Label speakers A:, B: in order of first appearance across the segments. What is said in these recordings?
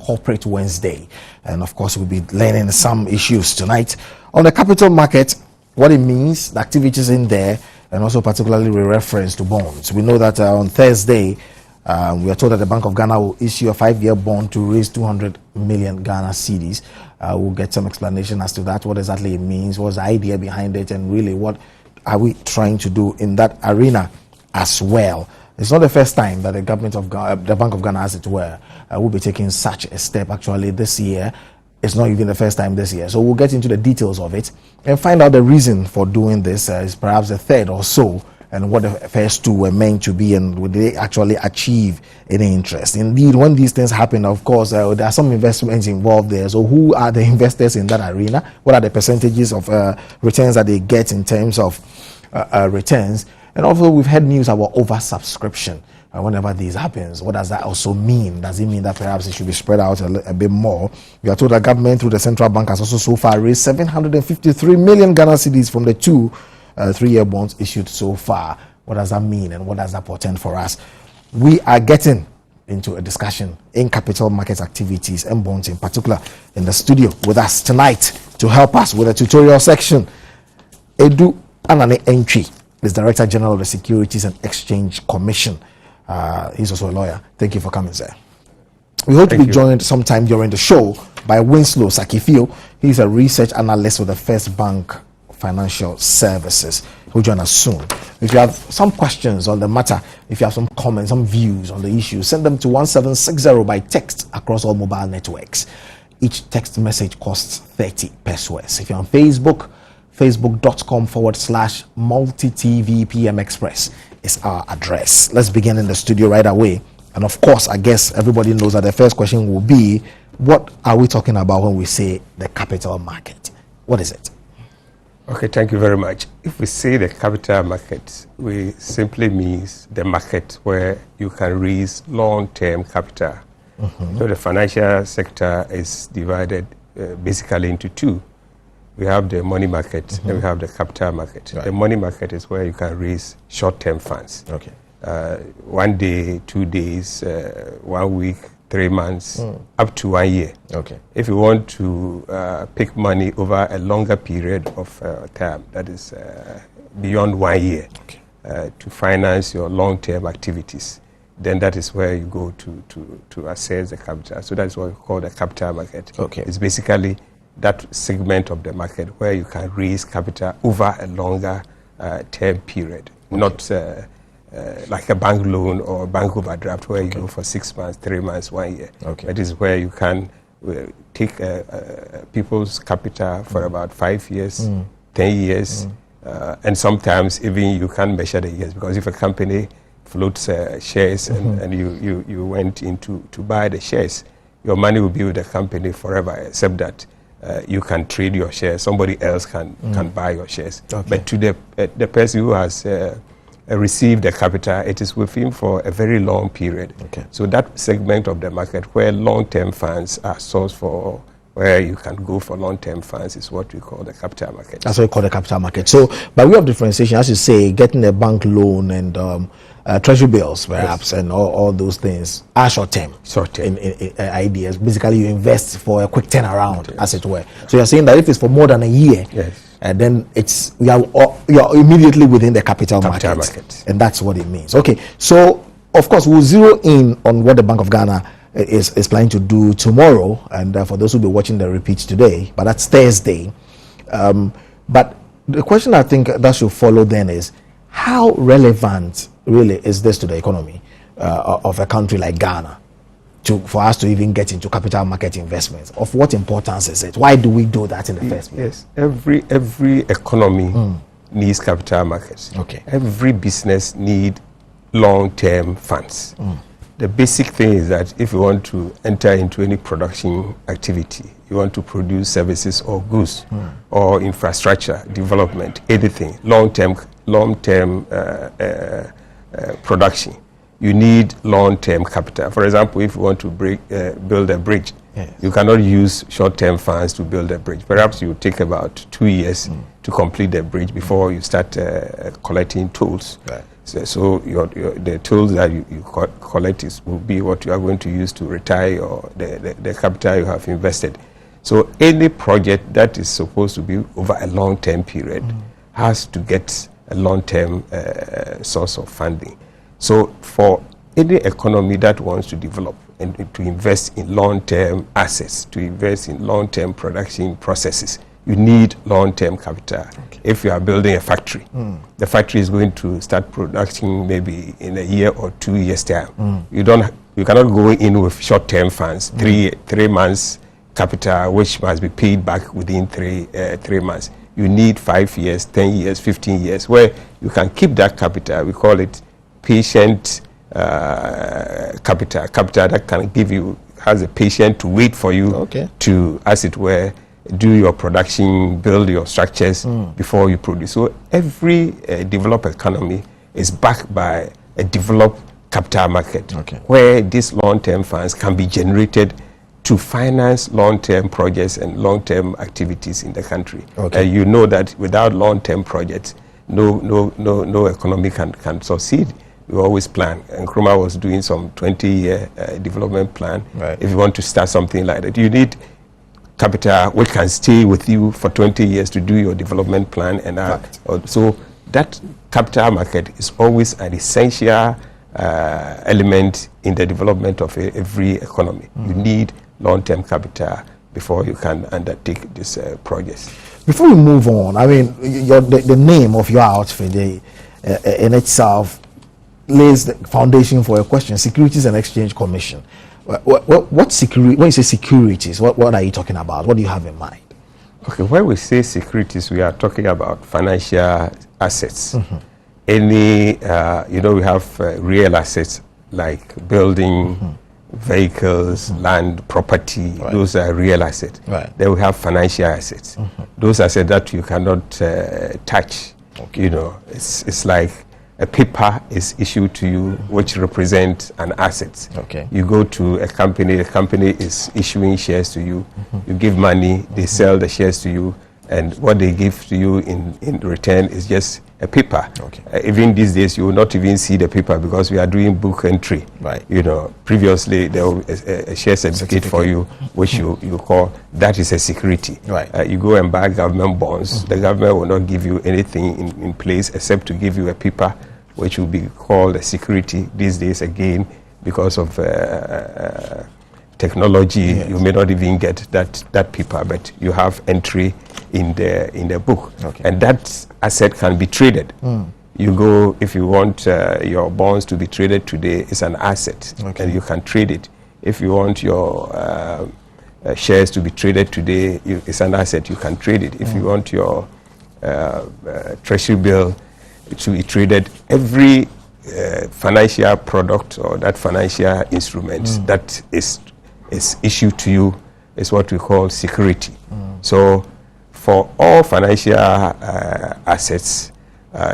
A: Corporate Wednesday. And of course, we'll be learning some issues tonight. On the capital market, what it means, the activities in there, and also particularly with reference to bonds. We know that on Thursday, we are told that the Bank of Ghana will issue a 5-year bond to raise 200 million Ghana cedis. We'll get some explanation as to that, what exactly it means, what's the idea behind it, and really what are we trying to do in that arena as well. It's not the first time that the government of the Bank of Ghana, as it were, will be taking such a step. Actually, this year, it's not even the first time this year. So we'll get into the details of it and find out the reason for doing this. Is perhaps the third or so, and what the first two were meant to be, and would they actually achieve any interest. Indeed, when these things happen, of course, there are some investments involved there. So who are the investors in that arena? What are the percentages of returns that they get in terms of returns? And also, we've had news about oversubscription. Whenever this happens, what does that also mean? Does it mean that perhaps it should be spread out a bit more? We are told that government through the central bank has also so far raised 753 million Ghana cedis from the two 3-year bonds issued so far. What does that mean, and what does that portend for us? We are getting into a discussion in capital market activities and bonds in particular. In the studio with us tonight to help us with a tutorial section, Edu Anane Entry is Director General of the Securities and Exchange Commission. He's also a lawyer. Thank you for coming, sir. We hope to be joined sometime during the show by Winslow Sakifio. He's a research analyst with the First Bank Financial Services. He'll join us soon. If you have some questions on the matter, if you have some comments, some views on the issue, send them to 1760 by text across all mobile networks. Each text message costs 30 pesos. If you're on Facebook, facebook.com/multi-TV Express is our address. Let's begin in the studio right away. And of course, I guess everybody knows that the first question will be, what are we talking about when we say the capital market? What is it?
B: Okay, thank you very much. If we say the capital market, we simply means the market where you can raise long-term capital. So the financial sector is divided basically into two. We have the money market and we have the capital market. Right. The money market is where you can raise short-term funds. Okay. 1 day, 2 days, 1 week, 3 months, up to 1 year. Okay. If you want to pick money over a longer period of time, that is beyond 1 year, okay, to finance your long-term activities, then that is where you go to access the capital. So that's what we call the capital market. Okay. It's basically that segment of the market where you can raise capital over a longer term period, okay, not like a bank loan or bank overdraft where you go for 6 months, 3 months, 1 year. Okay. That is where you can take people's capital for about 5 years, 10 years, and sometimes even you can measure the years, because if a company floats shares and you went in to buy the shares, your money will be with the company forever, except that you can trade your shares. Somebody else can buy your shares. Okay. But to the person who has received the capital, it is with him for a very long period. Okay. So that segment of the market where long-term funds are sourced for, where you can go for long-term funds, is what we call the capital market. That's what we call the capital market. So by way of differentiation, as you say, getting a bank loan and treasury bills, perhaps, yes, and all those things are short-term. Short-term ideas. Basically, you invest for a quick turnaround, yes, as it were. So you're saying that if it's for more than a year, yes, then you're immediately within the capital market. And that's what it means. Okay, so of course we'll zero in on what the Bank of Ghana is planning to do tomorrow, and for those who will be watching the repeat today, but that's Thursday. But the question I think that should follow then is, how relevant really is this to the economy of a country like Ghana, for us to even get into capital market investments? Of what importance is it? Why do we do that in the first place? Yes, every economy needs capital markets. Okay. Every business needs long-term funds. The basic thing is that if you want to enter into any production activity, you want to produce services or goods or infrastructure development, anything, long-term production, you need long-term capital. For example, if you want to build a bridge, yes, you cannot use short-term funds to build a bridge. Perhaps you take about 2 years to complete the bridge before you start collecting tolls. Right. So the tools that you collect will be what you are going to use to retire or the capital you have invested. So any project that is supposed to be over a long-term period has to get a long-term source of funding. So for any economy that wants to develop and to invest in long-term assets, to invest in long-term production processes, you need long-term capital. Okay. If you are building a factory, the factory is going to start production maybe in a year or 2 years' time. You cannot go in with short-term funds, three months capital, which must be paid back within 3 months. You need 5 years, 10 years, 15 years, where you can keep that capital. We call it patient capital that can give you, has a patient to wait for you to, as it were, do your production, build your structures before you produce. So every developed economy is backed by a developed capital market, where these long-term funds can be generated to finance long-term projects and long-term activities in the country. You know that without long-term projects, no economy can succeed. We always plan. And Nkrumah was doing some 20-year development plan. If you want to start something like that, you need capital which can stay with you for 20 years to do your development plan. And so that capital market is always an essential element in the development of every economy. You need long-term capital before you can undertake these projects.
A: Before we move on, I mean, the name of your outfit in itself lays the foundation for a question: Securities and Exchange Commission. What security? When you say securities, what are you talking about? What do you have in mind?
B: Okay, when we say securities, we are talking about financial assets. Any, we have real assets like building, vehicles, land, property. Those are real assets. Then we have financial assets. Those assets that you cannot touch. You know, it's like a paper is issued to you which represents an asset. You go to a company, the company is issuing shares to you. You give money, they sell the shares to you, and what they give to you in return is just a paper. Even these days, you will not even see the paper because we are doing book entry. You know, previously there was a share certificate for you, which you call, that is a security. You go and buy government bonds. The government will not give you anything in place except to give you a paper, which will be called a security these days. Again, because of technology, you may not even get that paper, but you have entry in the book, and that asset can be traded. You go, if you want your bonds to be traded today, it's an asset, and you can trade it. If you want your shares to be traded today, it's an asset, you can trade it. If you want your treasury bill to be traded, every financial product or that financial instrument that is issued to you is what we call security. So for all financial assets,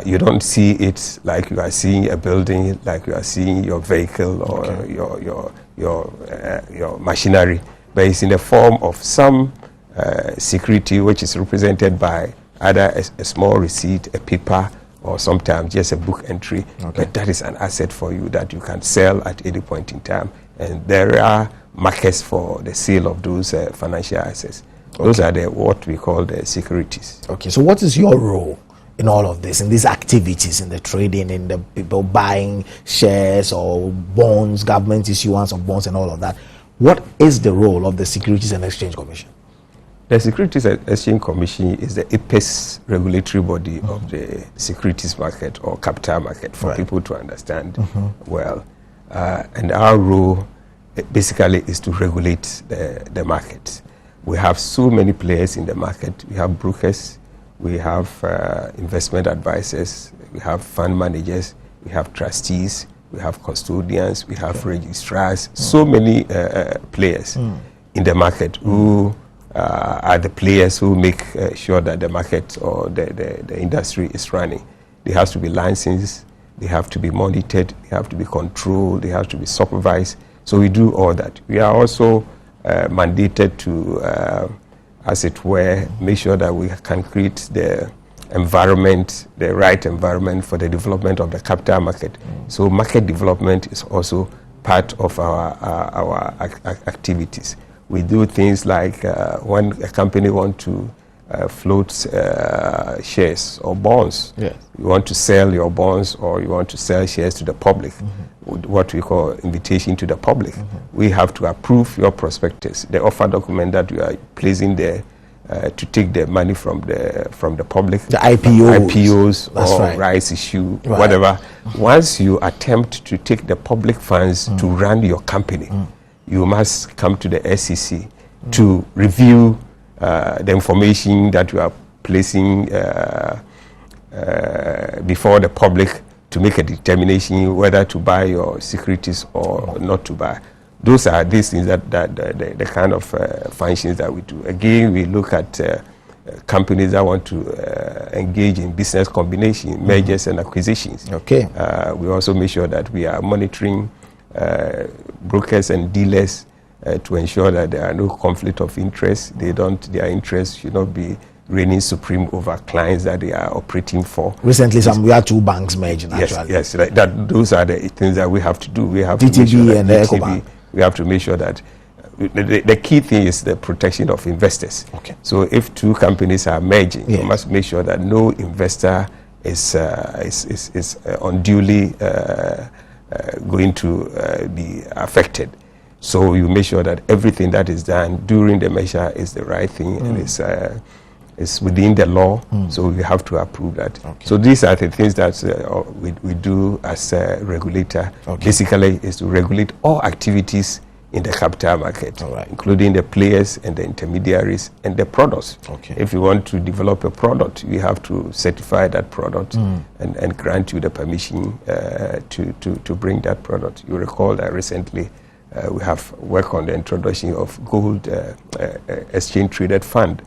B: you don't see it like you are seeing a building, like you are seeing your vehicle or your machinery, but it's in the form of some security which is represented by either a small receipt, a paper, or sometimes just a book entry. But that is an asset for you that you can sell at any point in time, and there are markets for the sale of those financial assets. Those are what we call the securities.
A: So what is your role in all of this, in these activities, in the trading, in the people buying shares or bonds, government issuance of bonds and all of that? What is the role of the Securities and Exchange Commission?
B: The Securities and Exchange Commission is the apex regulatory body of the securities market or capital market, for people to understand well. And our role basically is to regulate the market. We have so many players in the market. We have brokers, we have investment advisors, we have fund managers, we have trustees, we have custodians, we have registrars, so many players in the market who are the players who make sure that the market or the industry is running. They have to be licensed, they have to be monitored, they have to be controlled, they have to be supervised. So we do all that. We are also mandated to, as it were, make sure that we can create the environment, the right environment for the development of the capital market. So market development is also part of our activities. We do things like when a company wants to float shares or bonds.
A: Yes.
B: You want to sell your bonds or you want to sell shares to the public, what we call invitation to the public. We have to approve your prospectus, the offer document that you are placing there to take the money from the public.
A: The IPOs.
B: That's or right. Rights issue, whatever. Once you attempt to take the public funds to run your company, you must come to the SEC to review the information that you are placing before the public to make a determination whether to buy your securities or not to buy. Those are these things that the kind of functions that we do. Again, we look at companies that want to engage in business combination, mergers and acquisitions.
A: Okay.
B: We also make sure that we are monitoring brokers and dealers to ensure that there are no conflict of interest. Their interests should not be reigning supreme over clients that they are operating for.
A: Recently, we had two banks merging. Actually.
B: Yes, right. Those are the things that we have to do. We have
A: DTB
B: to make sure that
A: and Ecobank.
B: We have to make sure that the key thing is the protection of investors.
A: Okay.
B: So if two companies are merging,
A: Yes.
B: you must make sure that no investor is unduly going to be affected. So you make sure that everything that is done during the measure is the right thing and is within the law. So we have to approve that.
A: Okay.
B: So these are the things that we do as a regulator.
A: Okay.
B: Basically, is to regulate all activities in the capital market,
A: All
B: including the players and the intermediaries and the products.
A: Okay.
B: If you want to develop a product, you have to certify that product and grant you the permission to bring that product. You recall that recently we have worked on the introduction of gold exchange traded fund,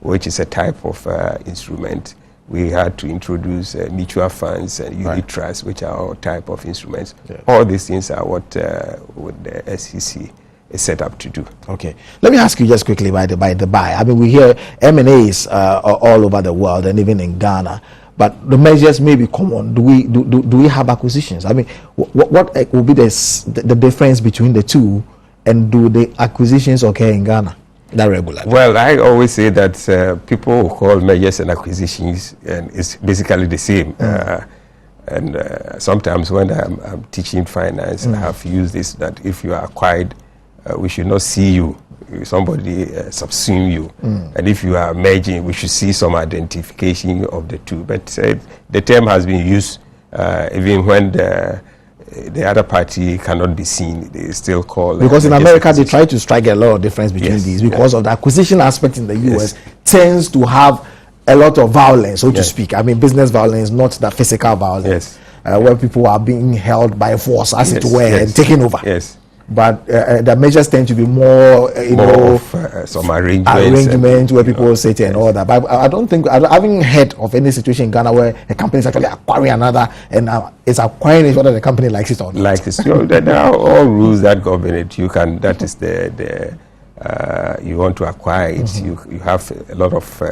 B: which is a type of instrument. We had to introduce mutual funds and unit trusts, which are all type of instruments.
A: Yeah.
B: All these things are what the SEC is set up to do.
A: Okay. Let me ask you just quickly by the by. I mean, we hear M&As all over the world and even in Ghana, but the measures may be common. Do we have acquisitions? I mean, what will be the difference between the two, and do the acquisitions occur in Ghana that regularly?
B: Well, I always say that people who call mergers and acquisitions, and it's basically the same. And sometimes when I'm teaching finance, I have used this, that if you are acquired, we should not see you. Somebody subsume you. And if you are merging, we should see some identification of the two. But the term has been used even when the other party cannot be seen. They still call.
A: Because in America, they try to strike a lot of difference between these because of the acquisition aspect in the US tends to have a lot of violence, so to speak. I mean, business violence, not the physical violence, where people are being held by force, as it were, and taken over.
B: Yes.
A: But the measures tend to be more,
B: some arrangements
A: where people sit and all that. But I haven't heard of any situation in Ghana where a company is actually acquiring another and it's acquiring it whether the company likes it or not.
B: Like this, there are all rules that govern it. You can, that is you want to acquire it. You have a lot of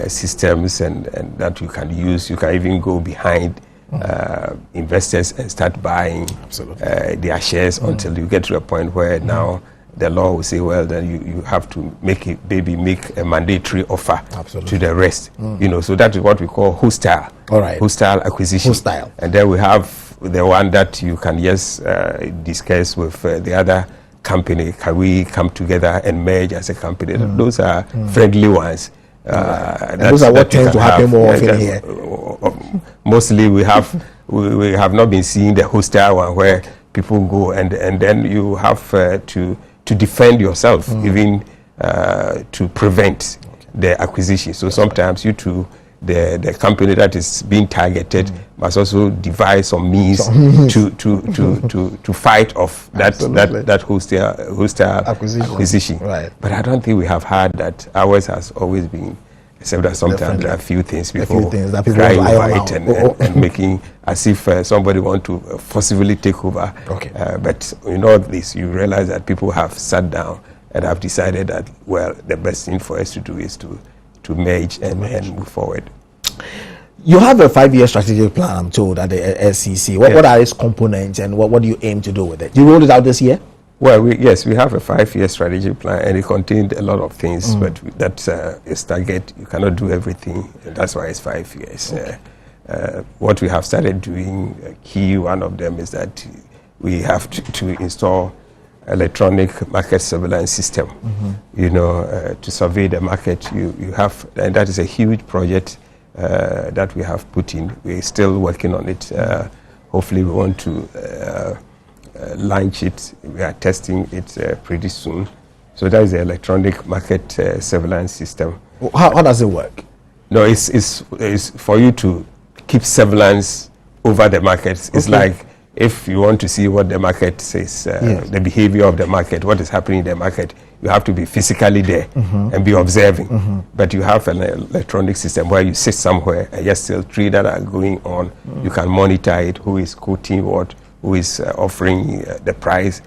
B: systems and that you can use. You can even go behind investors and start buying their shares until you get to a point where now the law will say, well, then you have to make a mandatory offer to the rest. So that is what we call hostile.
A: All right.
B: Hostile acquisition.
A: Hostile.
B: And then we have the one that you can just discuss with the other company. Can we come together and merge as a company? Those are friendly ones.
A: And those are what tends to happen more often here.
B: Mostly we have not been seeing the hostile one where people go and then you have to defend yourself, even to prevent the acquisition. So sometimes the company that is being targeted must also devise some means to fight off that hostile acquisition.
A: Right.
B: But I don't think we have had that. Ours has always been, except that sometimes there are a few things people crying over it and making as if somebody want to forcibly take over.
A: Okay.
B: But in all this, you realize that people have sat down and have decided that, well, the best thing for us to do is to merge and move forward.
A: You have a 5-year strategic plan, I'm told, at the SEC. What are its components, and what do you aim to do with it? You rolled it out this year?
B: Well, yes, we have a 5-year strategic plan, and it contained a lot of things, but that is target. You cannot do everything, and that's why it's 5 years. Okay. What we have started doing, key one of them is that we have to install electronic market surveillance system, to survey the market. You have, and that is a huge project that we have put in. We're still working on it. Hopefully we want to launch it. We are testing it pretty soon. So that is the electronic market surveillance system.
A: How does it work?
B: No, it's for you to keep surveillance over the markets. It's like if you want to see what the market says, the behavior of the market, what is happening in the market, you have to be physically there and be observing. But you have an electronic system where you sit somewhere and just still trade that are going on. You can monitor it, who is quoting what, who is offering the price,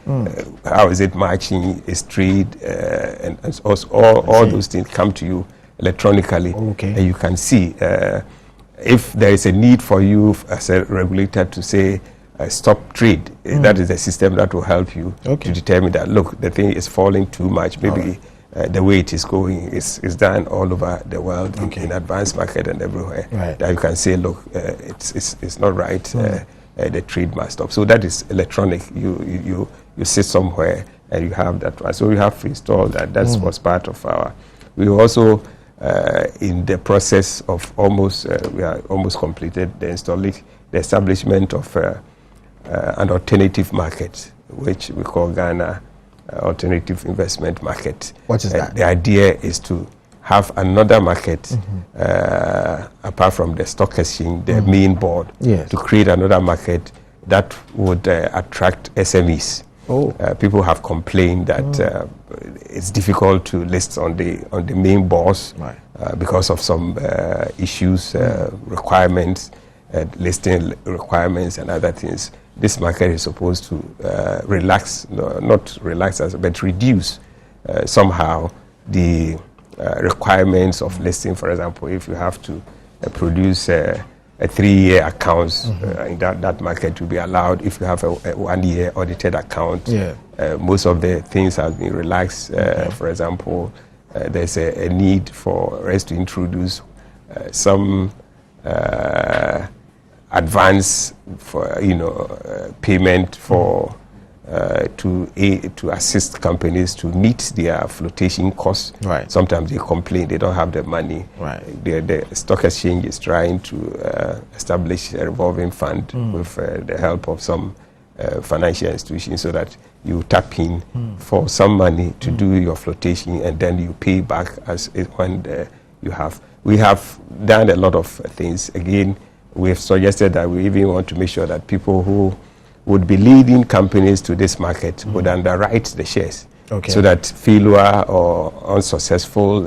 B: how is it matching, is trade, and also all those things come to you electronically, and you can see if there is a need for you as a regulator to say stop trade. That is the system that will help you to determine that, look, the thing is falling too much, maybe the way it is going is done all over the world, in advanced market and everywhere, that you can say, look, it's not right, the trade must stop. So that is electronic. You sit somewhere and you have that one. So we have installed that. That was part of our. We also in the process of we are almost completed the establishment of an alternative market, which we call Ghana Alternative Investment Market.
A: What is that?
B: The idea is to have another market apart from the stock exchange, the main board, to create another market that would attract SMEs. People have complained that it's difficult to list on the main boards because of some issues, requirements, listing requirements and other things. This market is supposed to not relax, but reduce somehow the requirements of listing. For example, if you have to produce a 3-year account, in that market will be allowed. If you have a 1-year audited account, most of the things have been relaxed. For example, there's a need for us to introduce some advance for payment for to assist companies to meet their flotation costs. Sometimes they complain they don't have the money. The stock exchange is trying to establish a revolving fund with the help of some financial institutions, so that you tap in for some money to do your flotation, and then you pay back when you have. We have done a lot of things. Again, we have suggested that we even want to make sure that people who would be leading companies to this market would underwrite the shares, so that failure or unsuccessful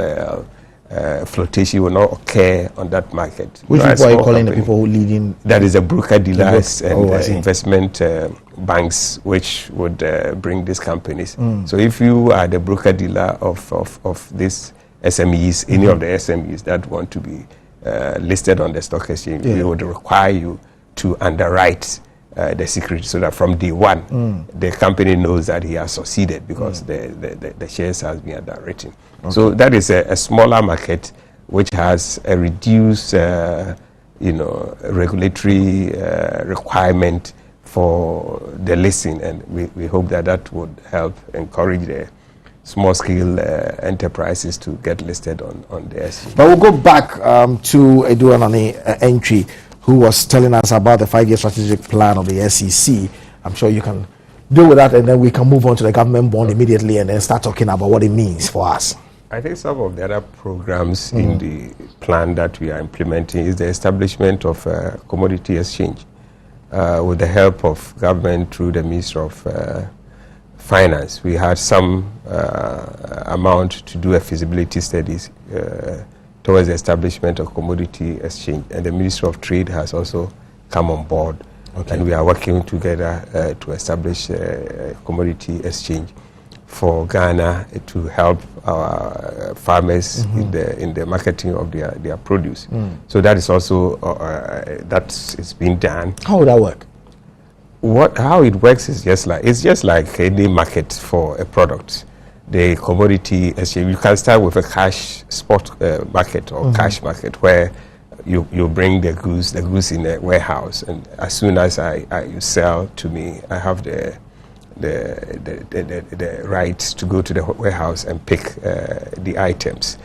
B: flotation will not occur on that market.
A: Which people are you calling the people who leading?
B: That is the broker dealers and investment banks, which would bring these companies. So if you are the broker dealer of these SMEs, any of the SMEs that want to be listed on the stock exchange, we would require you to underwrite the security, so that from day one the company knows that he has succeeded because the shares has been underwritten. So that is a smaller market which has a reduced regulatory requirement for the listing, and we hope that would help encourage the small-scale enterprises to get listed on the SEC.
A: But we'll go back to Edu Anani Entry, who was telling us about the 5-year strategic plan of the SEC. I'm sure you can deal with that, and then we can move on to the government bond immediately, and then start talking about what it means for us.
B: I think some of the other programs in the plan that we are implementing is the establishment of a commodity exchange with the help of government through the Ministry of Finance. We had some amount to do a feasibility studies towards the establishment of commodity exchange, and the Ministry of Trade has also come on board, and we are working together to establish a commodity exchange. for Ghana to help our farmers in the marketing of their produce. So that is also that is being done.
A: How would that work?
B: How it works is just like any market for a product. The commodity exchange, you can start with a cash spot market or cash market where you bring the goods in a warehouse, and as soon as you sell to me, I have the right to go to the warehouse and pick the items.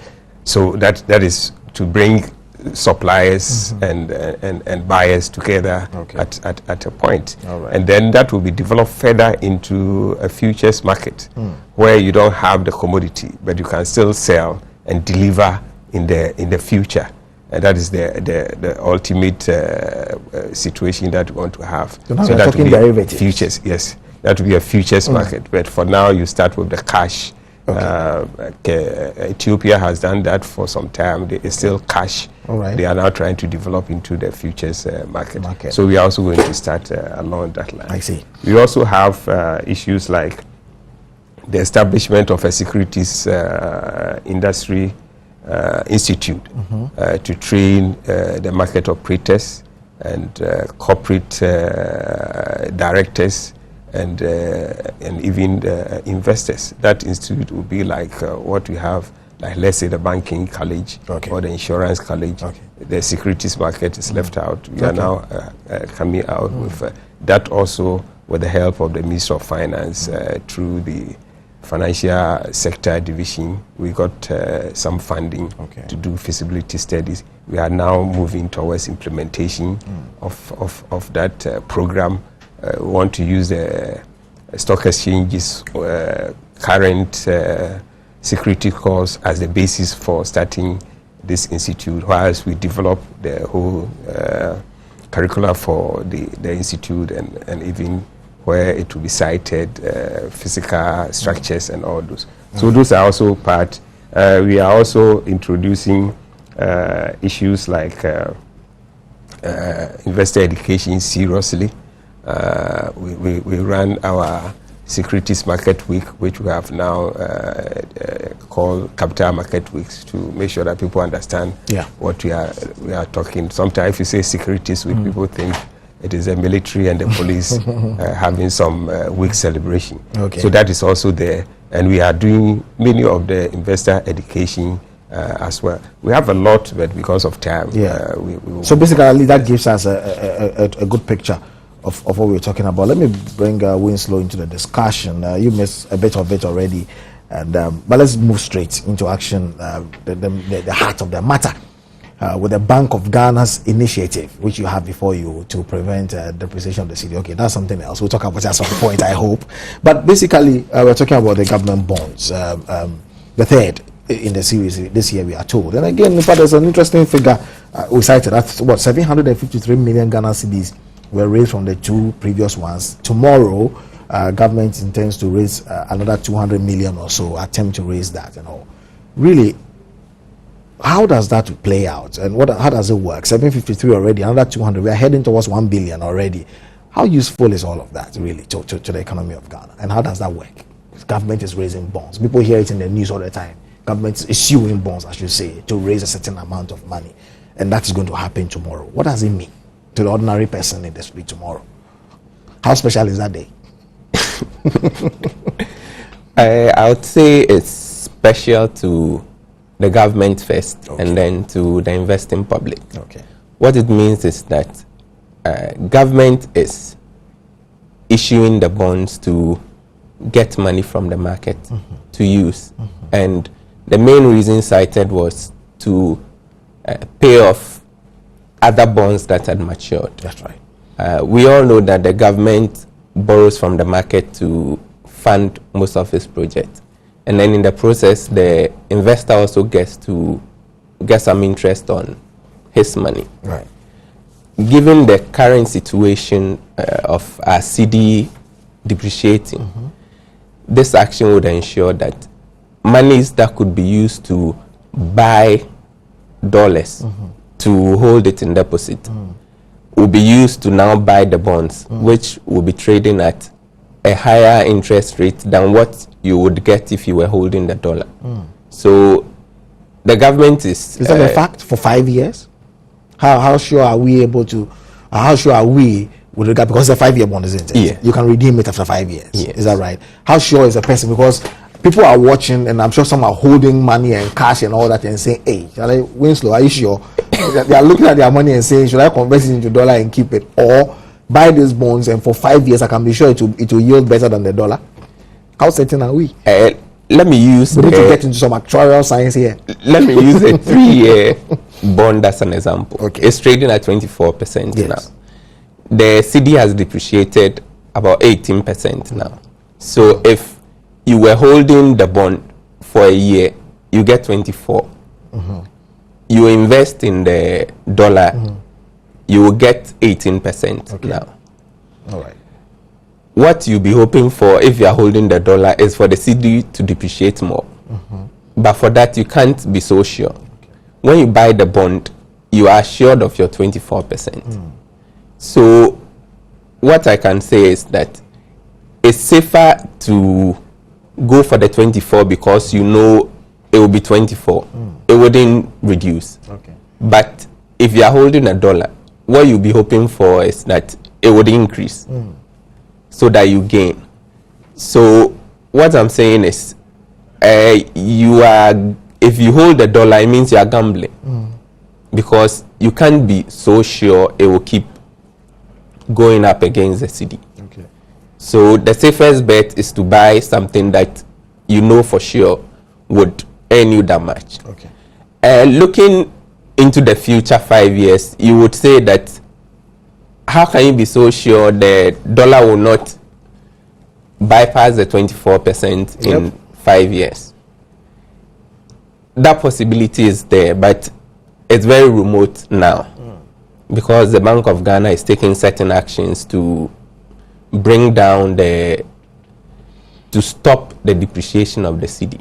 B: So that is to bring suppliers and buyers together at a point.
A: Right.
B: And then that will be developed further into a futures market where you don't have the commodity, but you can still sell and deliver in the future. And that is the ultimate situation that we want to have.
A: So now
B: that
A: talking
B: will be
A: derivatives.
B: Futures, yes. That will be a futures market. But for now, you start with the cash. Ethiopia has done that for some time. It's still cash.
A: All right.
B: They are now trying to develop into the futures market. So we are also going to start along that line.
A: I see.
B: We also have issues like the establishment of a securities industry institute to train the market operators and corporate directors and even investors. That institute will be like what we have, like let's say the banking college or the insurance college. The securities market is left out. We are now coming out with that also with the help of the Ministry of Finance through the Financial Sector Division. We got some funding to do feasibility studies. We are now moving towards implementation of that program. We want to use the stock exchanges current security course as the basis for starting this institute, whilst we develop the whole curricula for the institute and even where it will be cited, physical structures and all those. So those are also part. We are also introducing issues like investor education seriously. We run our Securities Market Week, which we have now called Capital Market Weeks, to make sure that people understand what we are talking. Sometimes if you say Securities Week, people think it is the military and the police having some week celebration. So that is also there. And we are doing many of the investor education as well. We have a lot, but because of time.
A: So basically that gives us a good picture of what we're talking about. Let me bring Winslow into the discussion. You missed a bit of it already. And but let's move straight into action, the heart of the matter. With the Bank of Ghana's initiative, which you have before you, to prevent depreciation of the city. Okay, that's something else. We'll talk about that at some point, I hope. But basically, we're talking about the government bonds, the third in the series this year, we are told. And again, in fact, there's an interesting figure we cited. That's what 753 million Ghana cedis were raised from the two previous ones. Tomorrow, government intends to raise another 200 million or so, attempt to raise that and all. Really, how does that play out, and how does it work? 753 already, another 200. We are heading towards 1 billion already. How useful is all of that really to the economy of Ghana, and how does that work? Government is raising bonds. People hear it in the news all the time. Government is issuing bonds, I should say, to raise a certain amount of money, and that is going to happen tomorrow. What does it mean to the ordinary person in the street tomorrow? How special is that day?
C: I would say it's special to the government first, and then to the investing public. What it means is that government is issuing the bonds to get money from the market to use, and the main reason cited was to pay off other bonds that had matured.
A: That's right.
C: We all know that the government borrows from the market to fund most of its projects. And then in the process, the investor also gets to get some interest on his money.
A: Right.
C: Given the current situation of our cedi depreciating, this action would ensure that monies that could be used to buy dollars to hold it in deposit will be used to now buy the bonds, which will be trading at a higher interest rate than what you would get if you were holding the dollar. So the government is
A: that a fact for 5 years? How sure are we able to? How sure are we with regard, because it's a 5-year bond, isn't it?
C: Yeah.
A: You can redeem it after 5 years.
C: Yes.
A: Is that right? How sure is a person? Because people are watching, and I'm sure some are holding money and cash and all that and saying, "Hey, Winslow, are you sure?" They are looking at their money and saying, "Should I convert it into dollar and keep it, or buy these bonds and for 5 years I can be sure it will yield better than the dollar"? How certain are we?
C: Let me use.
A: We need to get into some actuarial science here.
C: Let me use a 3-year bond as an example.
A: Okay.
C: It's trading at 24%
A: Yes.
C: now. The CD has depreciated about 18% now. So if you were holding the bond for a year, you get 24. You invest in the dollar, you will get 18% now.
A: All right.
C: What you'll be hoping for if you are holding the dollar is for the CD to depreciate more. But for that, you can't be so sure. When you buy the bond, you are assured of your 24%. So what I can say is that it's safer to go for the 24 because you know it will be 24. It wouldn't reduce.
A: Okay.
C: But if you are holding a dollar, what you'll be hoping for is that it would increase so that you gain. So what I'm saying is, if you hold the dollar, it means you are gambling because you can't be so sure it will keep going up against the CD.
A: Okay.
C: So the safest bet is to buy something that you know for sure would earn you that much.
A: Okay.
C: Looking into the future 5 years, you would say that how can you be so sure the dollar will not bypass the 24% in 5 years? That possibility is there, but it's very remote now because the Bank of Ghana is taking certain actions to bring down to stop the depreciation of the CD.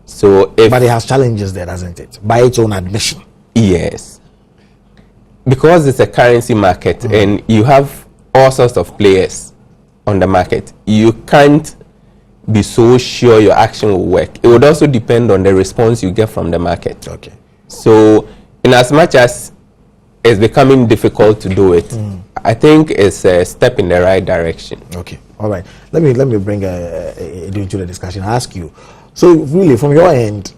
C: So
A: But it has challenges there, doesn't it? By its own admission.
C: Yes. Because it's a currency market and you have all sorts of players on the market, you can't be so sure your action will work. It would also depend on the response you get from the market.
A: Okay.
C: So in as much as it's becoming difficult to do it, I think it's a step in the right direction.
A: Okay. All right. Let me bring into the discussion. I ask you. So really, from your end,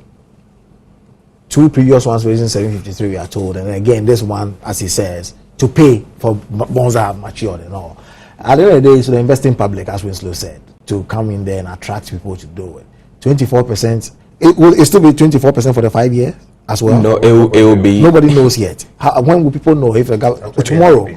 A: 2 previous ones raising 753, we are told, and again this one, as he says, to pay for bonds that have matured and all. At the end of the day, it's the investing public, as Winslow said, to come in there and attract people to do it. 24%. It still be 24% for the 5 years as well.
C: No, it will be.
A: Nobody knows yet. When will people know if tomorrow?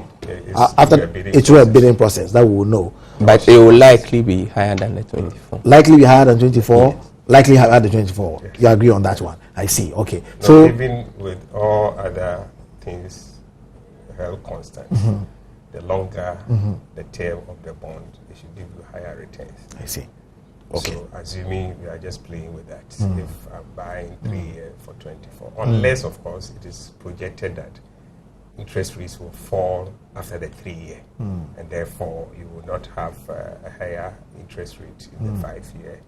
A: After it's a bidding process, that we will know.
C: But it will likely be higher than the 24.
A: Likely be higher than 24.
B: Yes.
A: Likely higher than 24. Yes. You agree on that one? I see. Okay.
B: No,
A: so
B: even with all other things held constant, the longer the term of the bond, it should give you higher returns.
A: I see. Okay.
B: So assuming we are just playing with that, if I'm buying 3 years for 24, unless of course it is projected that interest rates will fall after the 3 year, and therefore you will not have a higher interest rate in the 5 year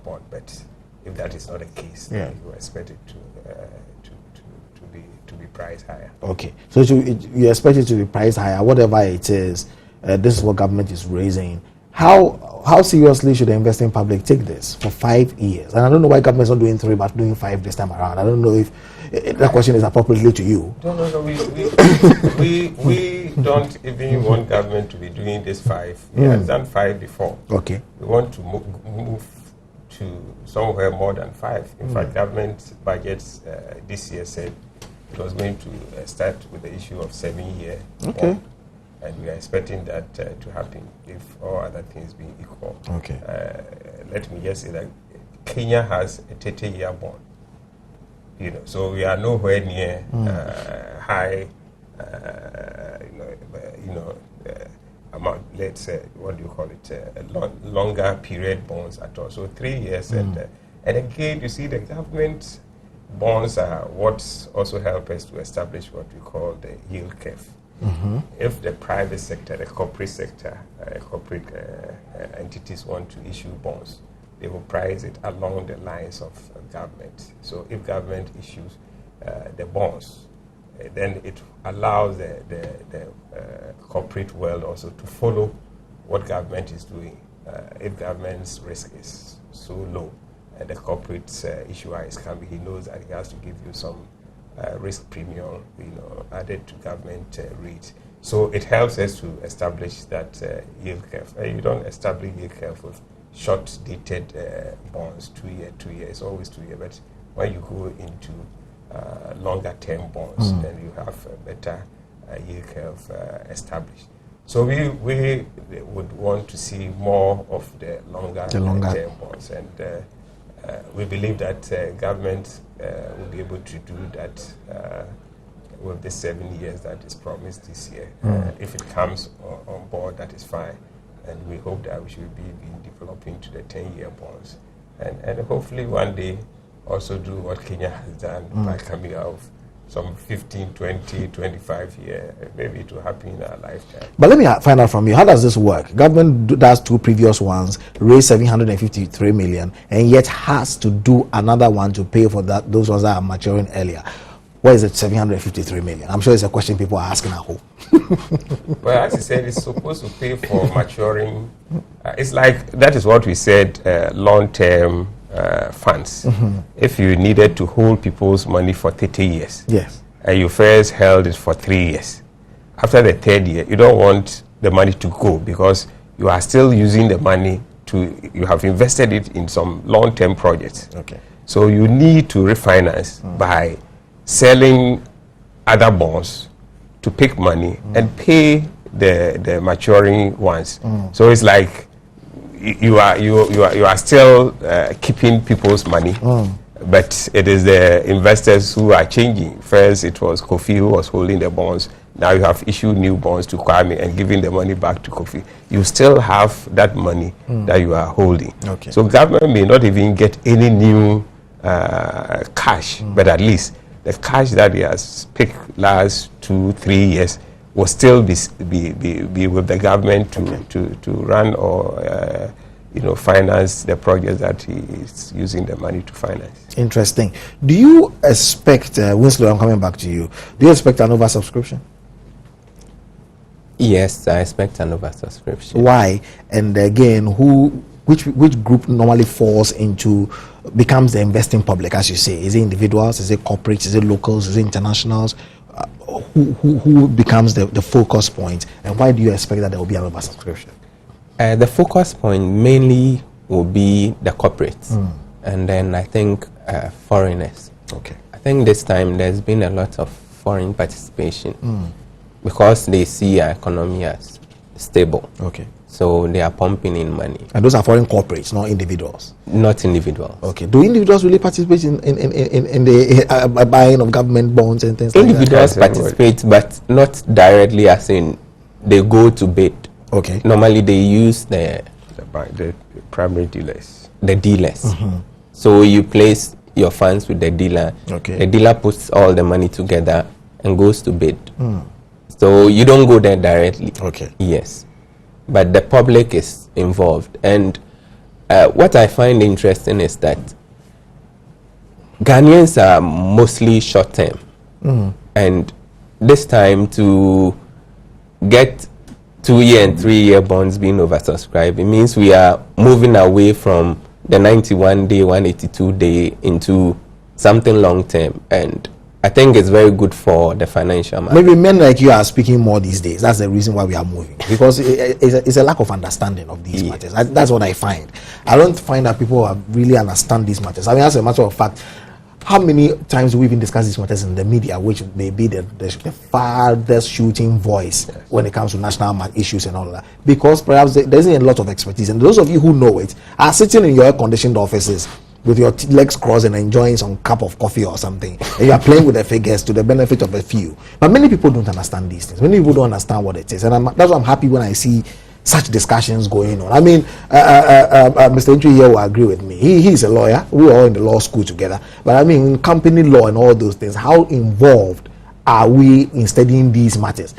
B: bond. But if that is not the case, then you expect it to be priced higher. Okay.
A: So you expect it to be priced higher, whatever it is. This is what government is raising. How seriously should the investing public take this for 5 years? And I don't know why government is not doing 3 but doing 5 this time around. I don't know if that question is appropriately to you.
B: No. We don't even want government to be doing this 5. We have done 5 before.
A: Okay.
B: We want to move to somewhere more than 5. In fact, government budgets this year said it was going to start with the issue of 7-year.
A: Okay.
B: And we are expecting that to happen if all other things being equal.
A: Okay.
B: Let me just say that Kenya has a 30-year bond. So we are nowhere near high, amount. Let's say, what do you call it? Longer period bonds at all. So 3 years, and again, you see, the government bonds are what also help us to establish what we call the yield curve. If the private sector, the corporate sector, corporate entities want to issue bonds, they will price it along the lines of government. So if government issues the bonds, then it allows the corporate world also to follow what government is doing. If government's risk is so low and the corporate issuer is coming, he knows that he has to give you some risk premium, added to government rate. So it helps us to establish that yield curve. You don't establish yield curve with short-dated bonds, 2 year, 2 years, it's always 2 years. But when you go into longer-term bonds, then you have a better yield curve established. So we would want to see more of the longer-term bonds, and we believe that government will be able to do that with the 7 years that is promised this year. If it comes on board, that is fine. And we hope that we should be developing to the 10-year bonds. And hopefully one day also do what Kenya has done by coming out of some 15, 20, 25 years. Maybe it will happen in our lifetime.
A: But let me find out from you, how does this work? Government does 2 previous ones, raised 753 million, and yet has to do another one to pay for those ones that are maturing earlier. What is it, 753 million? I'm sure it's a question people are asking at home.
B: Well, as you said, it's supposed to pay for maturing. It's like, that is what we said, long-term funds. If you needed to hold people's money for 30 years,
A: yes,
B: and you first held it for 3 years, after the 3rd year, you don't want the money to go because you are still using the money you have invested it in some long-term projects.
A: Okay.
B: So you need to refinance by selling other bonds to pick money and pay the maturing ones. So it's like you are still keeping people's money, but it is the investors who are changing. First it was Kofi who was holding the bonds. Now you have issued new bonds to Kwame and giving the money back to Kofi. You still have that money that you are holding.
A: Okay.
B: So government may not even get any new cash, but at least the cash that he has picked last 2-3 years will still be with the government to run or finance the projects that he is using the money to finance.
A: Interesting. Do you expect, Winslow, I'm coming back to you, do you expect an oversubscription?
C: Yes, I expect an oversubscription.
A: Why? And again, which group normally falls into, becomes the investing public, as you say? Is it individuals? Is it corporates? Is it locals? Is it internationals? Who becomes the focus point? And why do you expect that there will be an oversubscription?
C: The focus point mainly will be the corporates, and then I think foreigners.
A: Okay.
C: I think this time there's been a lot of foreign participation because they see our economy as stable.
A: Okay.
C: So they are pumping in money.
A: And those are foreign corporates, not individuals?
C: Not individuals.
A: Okay. Do individuals really participate in the buying of government bonds and things like that?
C: Individuals participate, but not directly, as in they go to bid.
A: Okay.
C: Normally they use the
B: primary dealers.
C: The dealers. So you place your funds with the dealer.
A: Okay.
C: The dealer puts all the money together and goes to bid. So you don't go there directly.
A: Okay.
C: Yes. But the public is involved. And what I find interesting is that Ghanaians are mostly short-term. And this time to get 2-year and 3-year bonds being oversubscribed, it means we are moving away from the 91-day, 182-day into something long-term. And I think it's very good for the financial market.
A: Maybe men like you are speaking more these days. That's the reason why we are moving. Because it's a lack of understanding of these matters. That's what I find. I don't find that people really understand these matters. I mean, as a matter of fact, how many times do we even discuss these matters in the media, which may be the farthest shooting voice when it comes to national issues and all that? Because perhaps there isn't a lot of expertise. And those of you who know it are sitting in your air-conditioned offices with your legs crossed and enjoying some cup of coffee or something, and you are playing with the figures to the benefit of a few. But many people don't understand these things. Many people don't understand what it is, and that's why I'm happy when I see such discussions going on. I mean, Mr. Entry here will agree with me. He's a lawyer. We're all in the law school together. But I mean, company law and all those things, how involved are we in studying these matters?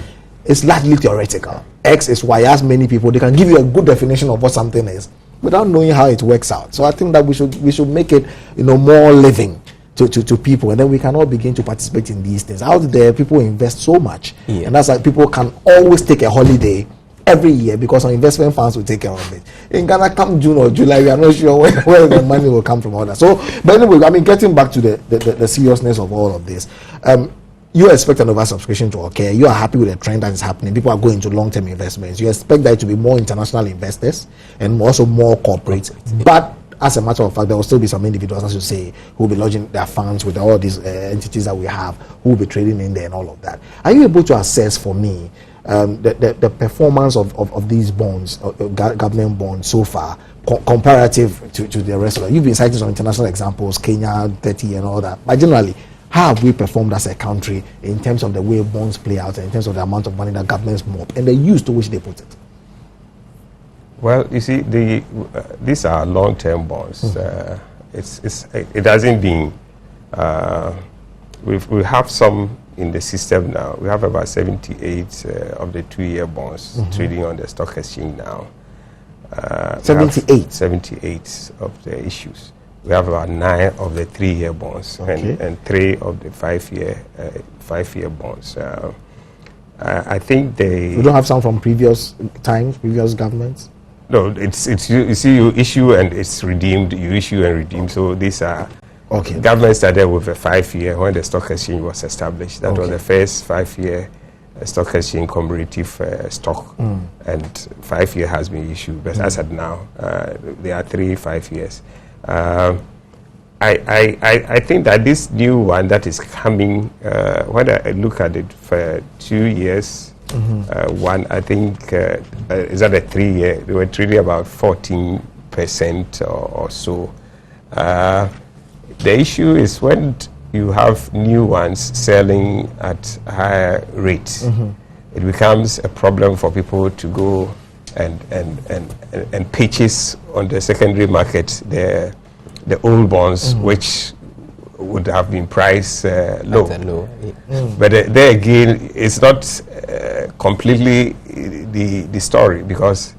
A: it's largely theoretical. X is Y. As many people, they can give you a good definition of what something is without knowing how it works out. So I think that we should make it, more living to people, and then we can all begin to participate in these things. Out there, people invest so much, and that's why people can always take a holiday every year because our investment funds will take care of it. In Ghana, come June or July, we are not sure where the money will come from. All that. So, but anyway, I mean, getting back to the seriousness of all of this. You expect an oversubscription to occur. You are happy with the trend that is happening. People are going to long-term investments. You expect there to be more international investors and also more corporates. But as a matter of fact, there will still be some individuals, as you say, who will be lodging their funds with all these entities that we have, who will be trading in there and all of that. Are you able to assess for me the performance of these bonds, government bonds so far, comparative to the rest of it? You've been citing some international examples, Kenya, 30 and all that. But generally, how have we performed as a country in terms of the way bonds play out and in terms of the amount of money that governments mop and the use to which they put it?
B: Well, you see, these are long-term bonds. It hasn't been. We have some in the system now. We have about 78 of the 2-year bonds trading on the stock exchange now.
A: 78.
B: 78 of the issues. We have about 9 of the 3-year bonds and 3 of the 5-year bonds. I think
A: We don't have some from previous times, previous governments.
B: No, it's you see, you issue and it's redeemed. You issue and redeem. So these are government started with a 5-year when the stock exchange was established. That was the first 5-year stock exchange commemorative stock, and 5-year has been issued. But as at now, there are 3 5 years. I think that this new one that is coming, when I look at it for 2 years, one, I think, is that a 3-year? They were trading about 14% or so. The issue is when you have new ones selling at higher rates, it becomes a problem for people to go and purchase on the secondary market the old bonds, which would have been priced low. But there again, it's not completely the story, because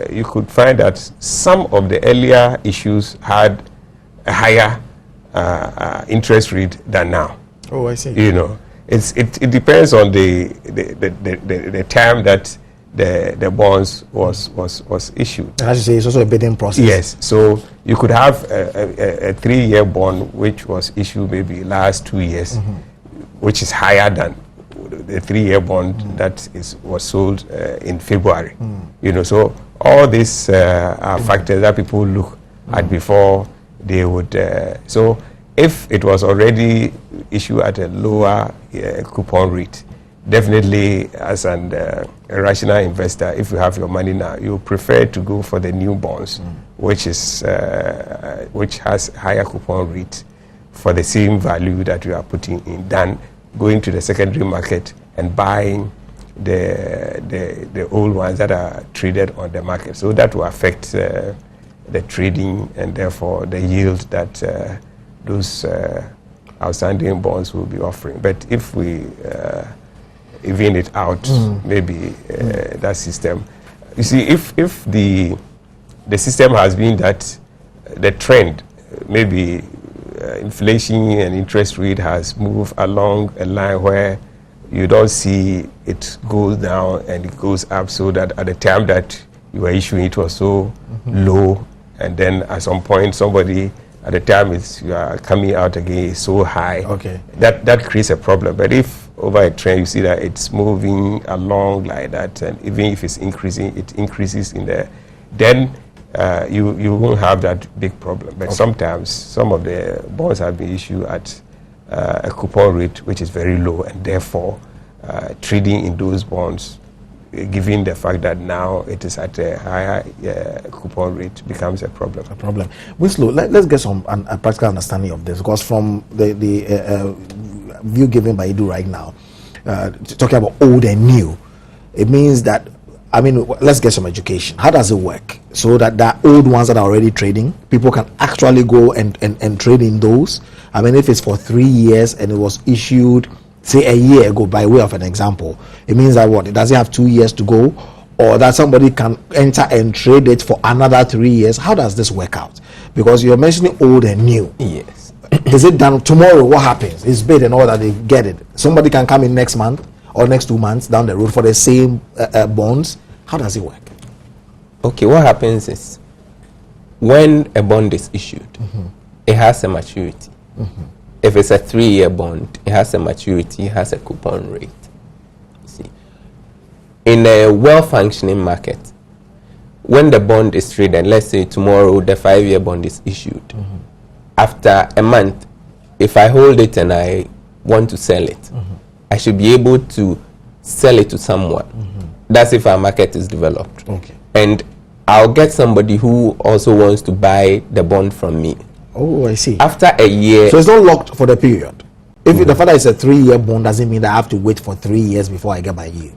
B: you could find that some of the earlier issues had a higher interest rate than now.
A: Oh, I see.
B: It depends on the time that the bonds was issued.
A: And as you say, it's also a bidding process.
B: Yes, so you could have a 3-year bond which was issued maybe last 2 years, which is higher than the 3-year bond that was sold in February. So all these are factors that people look at before they would. So if it was already issued at a lower coupon rate, definitely as a rational investor, if you have your money now, you prefer to go for the new bonds, which has higher coupon rate for the same value that you are putting in, than going to the secondary market and buying the old ones that are traded on the market. So that will affect the trading and therefore the yield that those outstanding bonds will be offering. But if we even it out, maybe that system. You see, if the system has been that the trend, maybe inflation and interest rate has moved along a line where you don't see it goes down and it goes up, so that at the time that you were issuing it was so low, and then at some point somebody at the time you are coming out again is so high. That creates a problem. But if over a trend you see that it's moving along like that, and even if it's increasing, it increases in there, then you won't have that big problem. But sometimes some of the bonds have been issued at a coupon rate which is very low, and therefore trading in those bonds, given the fact that now it is at a higher coupon rate, becomes a problem.
A: Winslow, let's get some a practical understanding of this, because from the view given by Edu right now, talking about old and new, it means that, I mean, let's get some education. How does it work? So that the old ones that are already trading, people can actually go and trade in those. I mean, if it's for 3 years and it was issued say a year ago, by way of an example, it means that what? It doesn't have 2 years to go, or that somebody can enter and trade it for another 3 years. How does this work out? Because you're mentioning old and new.
C: Yes.
A: Is it done tomorrow? What happens? It's bid and all that, they get it. Somebody can come in next month or next 2 months down the road for the same bonds. How does it work?
C: Okay, what happens is when a bond is issued, it has a maturity. If it's a 3-year bond, it has a maturity, it has a coupon rate. You see, in a well-functioning market, when the bond is traded, let's say tomorrow the 5-year bond is issued, after a month, if I hold it and I want to sell it, I should be able to sell it to someone. That's if our market is developed.
A: Okay.
C: And I'll get somebody who also wants to buy the bond from me.
A: Oh, I see.
C: After a year,
A: So it's not locked for the period. If the father is a 3-year bond, doesn't mean that I have to wait for 3 years before I get my yield.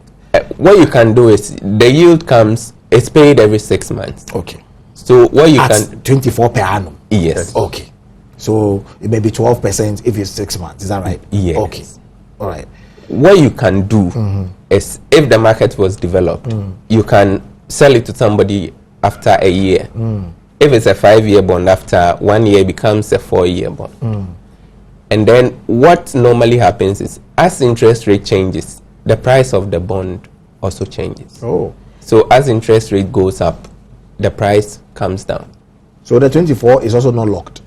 C: what you can do is the yield comes, it's paid every 6 months.
A: Okay.
C: So what you
A: At
C: can,
A: 24 per annum.
C: yes.
A: Okay. So it may be 12% if it's 6 months. Is that right?
C: Yes.
A: Okay. All right.
C: What you can do is, if the market was developed, you can sell it to somebody after a year. If it's a 5-year bond, after 1 year it becomes a 4-year bond. And then what normally happens is, as interest rate changes, the price of the bond also changes.
A: Oh.
C: So as interest rate goes up, the price comes down.
A: So the 24 is also not locked.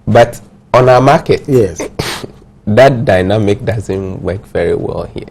C: But on our market,
A: Yes.
C: that dynamic doesn't work very well here.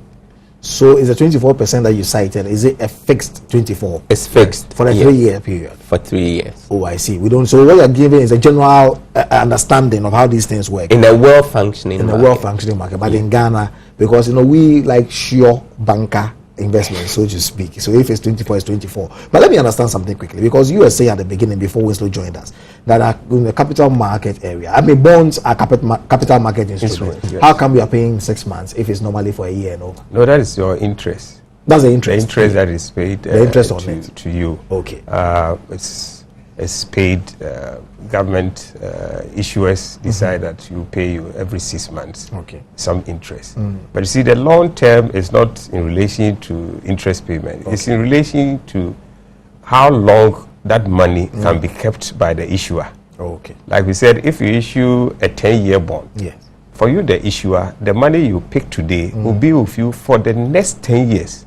A: So is the 24% that you cited, is it a fixed 24?
C: It's fixed
A: For a
C: yes,
A: 3-year period?
C: for 3 years.
A: Oh, I see. We don't. So what you're giving is a general understanding of how these things work
C: In a well-functioning
A: in a
C: market.
A: well-functioning market. But in Ghana, because we like sure banker investment, so to speak. So if it's 24, it's 24. But let me understand something quickly, because you were saying at the beginning, before Winslow joined us, that in the capital market area, I mean, bonds are capital market instruments.
B: Yes.
A: How come we are paying 6 months if it's normally for a year and over?
B: No, that is your interest.
A: That's the
B: The
A: interest.
B: interest that is paid
A: The interest on
B: to,
A: it.
B: to you.
A: Okay.
B: It's paid. Government issuers decide that you pay you every 6 months.
A: Okay.
B: Some interest. But you see, the long term is not in relation to interest payment. It's in relation to how long that money can be kept by the issuer.
A: Okay.
B: Like we said, if you issue a 10-year bond,
A: Yes.
B: for you, the issuer, the money you pick today will be with you for the next 10 years.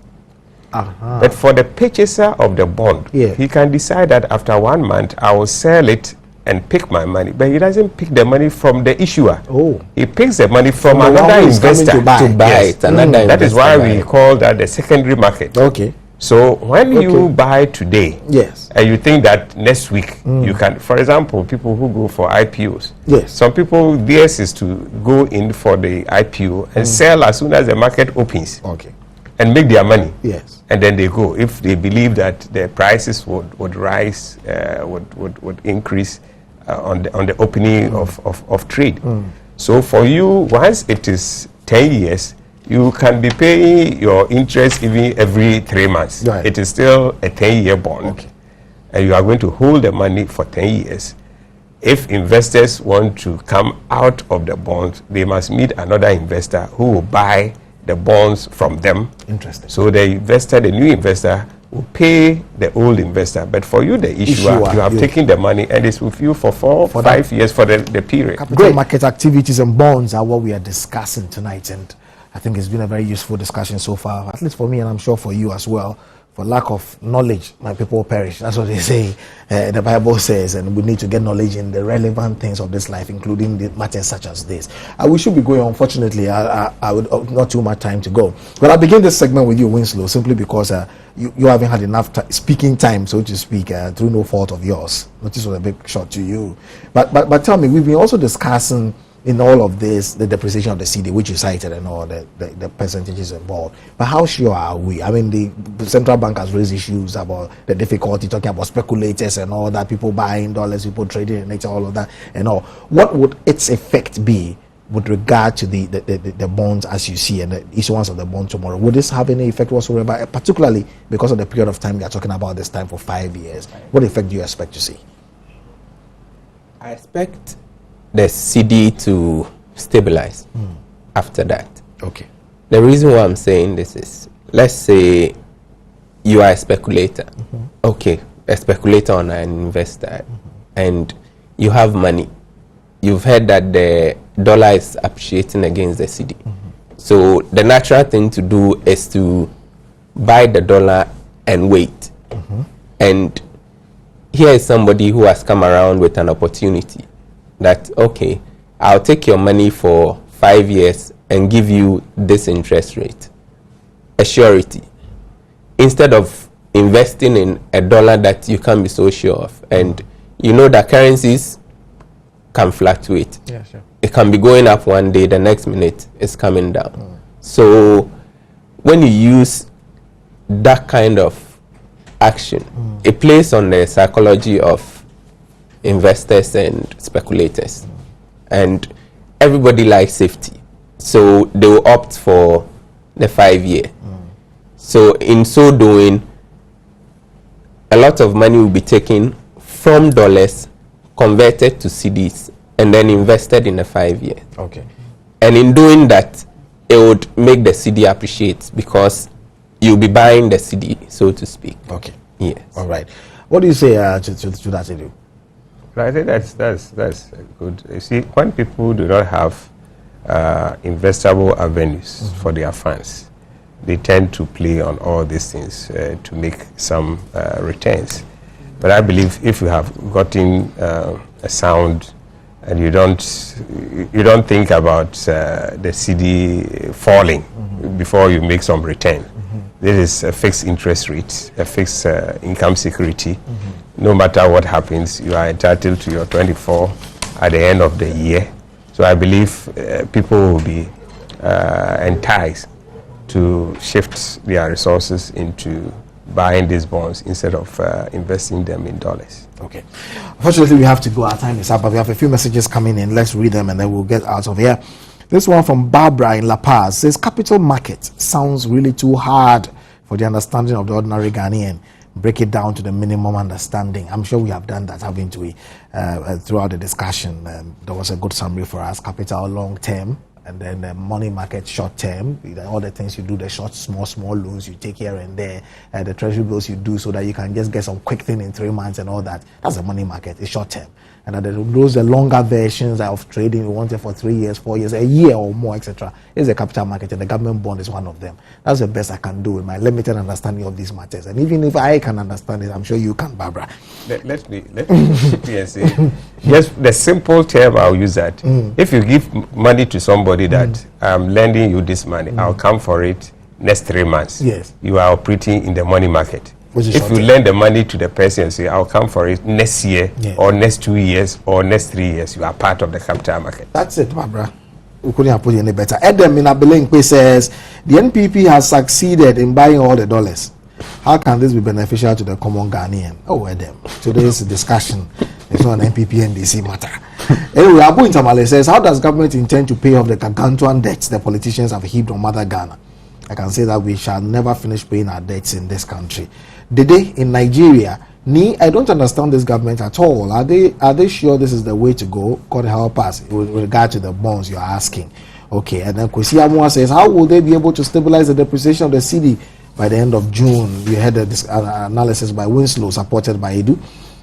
B: But for the purchaser of the bond,
A: Yeah.
B: he can decide that after 1 month, I will sell it and pick my money. But he doesn't pick the money from the issuer.
A: Oh.
B: He picks the money from
A: the one
B: another
A: who is coming
B: investor
A: to buy.
B: Yes.
C: it. Another
B: That is why
C: investor
B: we
C: buy it.
B: call that the secondary market.
A: Okay.
B: So when you
A: Okay.
B: buy today,
A: Yes.
B: and you think that next week you can, for example, people who go for IPOs,
A: Yes.
B: some people, theirs is to go in for the IPO and sell as soon as the market opens
A: Okay.
B: and make their money.
A: Yes.
B: And then they go if they believe that the prices would rise, would increase on the opening of trade. So for you, once it is 10 years, you can be paying your interest even every 3 months.
A: Right.
B: It is still a 10-year bond.
A: Okay.
B: And you are going to hold the money for 10 years. If investors want to come out of the bond, they must meet another investor who will buy the bonds from them.
A: Interesting.
B: So the investor, the new investor, will pay the old investor. But for you, the issuer, you have taken the money and it's with you for 4 or 5 years for the period.
A: Capital market activities and bonds are what we are discussing tonight, and I think it's been a very useful discussion so far, at least for me, and I'm sure for you as well. For lack of knowledge, my people perish. That's what they say. The Bible says, and we need to get knowledge in the relevant things of this life, including the matters such as this. We should be going. Unfortunately, I would not too much time to go. But I begin this segment with you, Winslow, simply because you haven't had enough speaking time, so to speak, through no fault of yours. Notice was a big shot to you. But tell me, we've been also discussing in all of this, the depreciation of the CD, which you cited, and all the percentages involved. But how sure are we? I mean, the central bank has raised issues about the difficulty, talking about speculators and all that, people buying dollars, people trading in nature, all of that, and all. What would its effect be with regard to the bonds as you see and the issuance of the bond tomorrow? Would this have any effect whatsoever, particularly because of the period of time we are talking about this time for 5 years? What effect do you expect to see?
C: I expect the CD to stabilize after that.
A: Okay.
C: The reason why I'm saying this is, let's say you are a speculator. Okay, a speculator and an investor, and you have money. You've heard that the dollar is appreciating against the cedi. So the natural thing to do is to buy the dollar and wait. And here is somebody who has come around with an opportunity that, okay, I'll take your money for 5 years and give you this interest rate, a surety, instead of investing in a dollar that you can't be so sure of. And you know that currencies can fluctuate.
A: Yeah, sure.
C: It can be going up one day, the next minute it's coming down. So when you use that kind of action, it plays on the psychology of investors and speculators. And everybody likes safety. So they will opt for the 5 year. So in so doing, a lot of money will be taken from dollars, converted to cedis, and then invested in a 5 year.
A: Okay.
C: And in doing that, it would make the cedi appreciate because you'll be buying the cedi, so to speak.
A: Okay.
C: Yes.
A: All right. What do you say to that, Edu?
B: I think that's good. You see, when people do not have investable avenues for their funds, they tend to play on all these things to make some returns. But I believe if you have gotten a sound and you don't think about the cedi falling before you make some return, this is a fixed interest rate, a fixed income security. No matter what happens, you are entitled to your 24 at the end of the year. So I believe people will be enticed to shift their resources into buying these bonds instead of investing them in dollars.
A: Okay. Unfortunately, we have to go. Our time is up, but we have a few messages coming in. Let's read them and then we'll get out of here. This one from Barbara in La Paz says, capital market sounds really too hard for the understanding of the ordinary Ghanaian. Break it down to the minimum understanding. I'm sure we have done that, haven't we? Throughout the discussion, there was a good summary for us. Capital long term, and then the money market short term. All the things you do, the short, small loans you take here and there, the treasury bills you do so that you can just get some quick thing in 3 months and all that. That's the money market. It's short term. And those the longer versions of trading, we want it for 3 years, 4 years, a year or more, etc. Is the capital market, and the government bond is one of them. That's the best I can do with my limited understanding of these matters. And even if I can understand it, I'm sure you can, Barbara.
B: Let me chip in and say, just the simple term I'll use that. If you give money to somebody that I'm lending you this money, I'll come for it next 3 months.
A: Yes.
B: You are operating in the money market. If you lend the money to the person and say, I'll come for it next year, or next 2 years, or next 3 years, you are part of the capital market.
A: That's it, Barbara. We couldn't have put it any better. Edem in Abelinkwe says, the NPP has succeeded in buying all the dollars. How can this be beneficial to the common Ghanaian? Oh, Edem. Today's discussion is not an NPP NDC matter. Anyway, Abu Intamale says, how does government intend to pay off the gargantuan debts the politicians have heaped on Mother Ghana? I can say that we shall never finish paying our debts in this country. Dede in Nigeria, I don't understand this government at all. Are they sure this is the way to go? God help us with regard to the bonds you're asking. Okay, and then Kwesi Amwa says, how will they be able to stabilize the depreciation of the cedi by the end of June? We had this analysis by Winslow supported by Edu.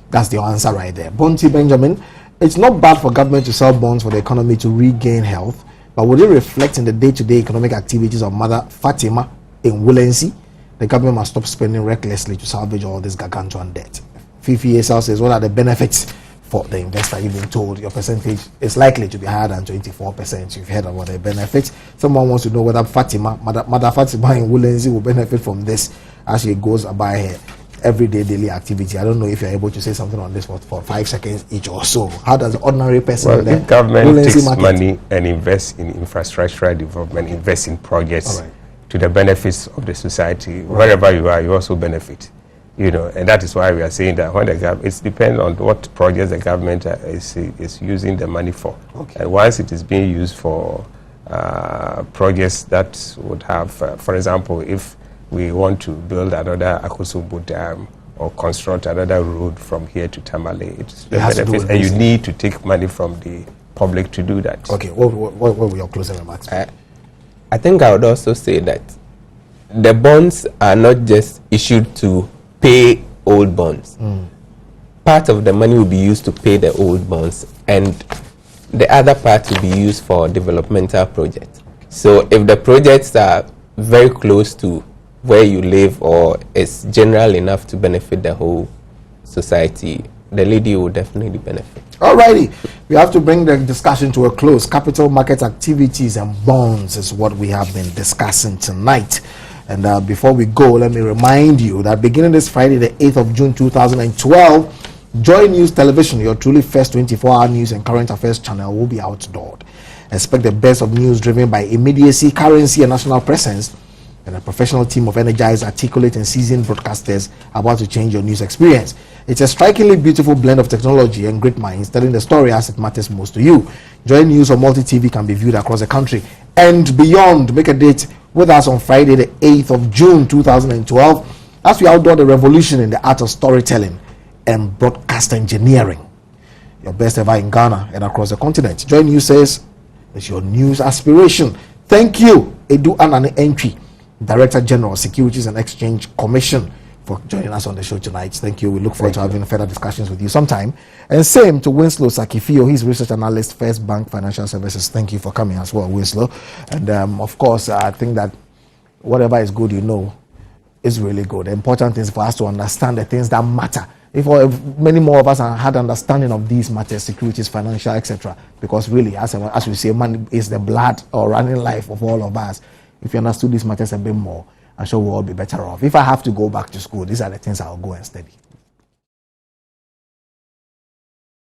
A: That's the answer right there. Bonti Benjamin, it's not bad for government to sell bonds for the economy to regain health, but would it reflect in the day-to-day economic activities of Mother Fatima in Willensi? The government must stop spending recklessly to salvage all this gargantuan debt. Fifi Esau says, what are the benefits for the investor? You've been told your percentage is likely to be higher than 24%. You've heard about the benefits. Someone wants to know whether Mother Fatima in Willensi will benefit from this as she goes about her everyday daily activity. I don't know if you're able to say something on this for 5 seconds each or so. How does the ordinary person...
B: Well, the government takes money and invests in infrastructural development, invests in projects to the benefits of the society. Wherever you are, you also benefit. And that is why we are saying that when the government, it depends on what projects the government is using the money for. Okay. And once it is being used for projects that would have, for example, if we want to build another Akosombo Dam or construct another road from here to Tamale, it's the benefits, and you need to take money from the public to do that.
A: Okay, what were your closing remarks?
C: I think I would also say that the bonds are not just issued to pay old bonds. Part of the money will be used to pay the old bonds, and the other part will be used for developmental projects. So if the projects are very close to where you live or it's general enough to benefit the whole society, the lady will definitely benefit.
A: Alrighty, we have to bring the discussion to a close. Capital market activities and bonds is what we have been discussing tonight. And before we go, let me remind you that beginning this Friday, the 8th of June 2012, Joy News Television, your truly first 24-hour news and current affairs channel, will be outdoored. Expect the best of news driven by immediacy, currency, and national presence, and a professional team of energized, articulate, and seasoned broadcasters about to change your news experience. It's a strikingly beautiful blend of technology and great minds telling the story as it matters most to you. Joy News on Multi-TV can be viewed across the country and beyond. Make a date with us on Friday, the 8th of June 2012, as we outdoor the revolution in the art of storytelling and broadcast engineering. Your best ever in Ghana and across the continent. Joy News says it's your news aspiration. Thank you, Edu Anane Entry, Director General, Securities and Exchange Commission, for joining us on the show tonight. Thank you. We look forward to having further discussions with you sometime. And same to Winslow Sakifio, he's research analyst, First Bank Financial Services. Thank you for coming as well, Winslow. And of course, I think that whatever is good, is really good. The important thing is for us to understand the things that matter. If many more of us had understanding of these matters, securities, financial, etc., because really, as we say, money is the blood or running life of all of us. If you understood these matters a bit more, I'm sure we'll all be better off. If I have to go back to school, these are the things I'll go and study.